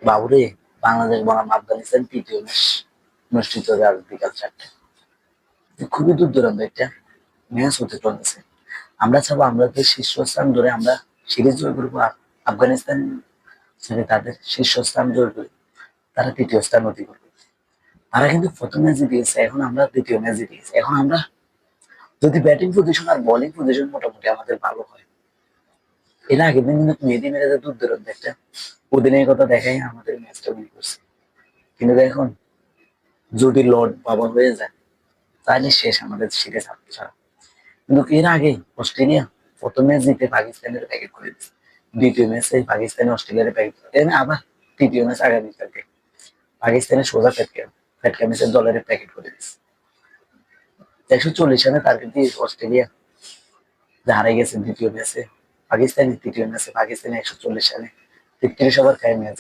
বাবুরে, বাংলাদেশ বনাম আফগানিস্তান তৃতীয় ম্যাচ অনুষ্ঠিত হবে আজ বিকাল 4টায়। খুবই দূর দূরান্ত একটা ম্যাচ হতে চলেছে। আমরা চাবো আমরা যে শীর্ষস্থান ধরে আমরা সিরিজ জয় করবো, আফগানিস্তান যদি তাদের শীর্ষস্থান জয় করে তারা তৃতীয় স্থান অধিকার করবে। তারা কিন্তু প্রথম ম্যাচ জিতিয়েছে, এখন আমরা দ্বিতীয় ম্যাচ জিতিয়েছি। এখন আমরা যদি ব্যাটিং পজিশন আর বোলিং পজিশন মোটামুটি আমাদের ভালো হয়, এর আগের দিন কিন্তু মেহেদী মিরাজের দূর দূরান্ত একটা অধিনায়কতা দেখাই আমাদের ম্যাচটা উইন করছে। কিন্তু এখন যদি লর্ড বাবা হয়ে যায় তাহলে শেষ আমাদের সিরিজ ছাড়া। কিন্তু এর আগে অস্ট্রেলিয়া প্রথম ম্যাচ জিতে পাকিস্তানের প্যাকেট করে দিচ্ছে, দ্বিতীয় ম্যাচে পাকিস্তানে অস্ট্রেলিয়ার প্যাকেট, আবার তৃতীয় ম্যাচ আগামীকালকে পাকিস্তানের সোজা ফেটকা ম্যাচের দলের প্যাকেট করে দিচ্ছে। 140 রানে টার্গেট দিয়ে অস্ট্রেলিয়া যে হারে গেছে দ্বিতীয় ম্যাচে, পাকিস্তানের তৃতীয় ম্যাচে পাকিস্তানে 140 রানে 33 ওভার খায় ম্যাচ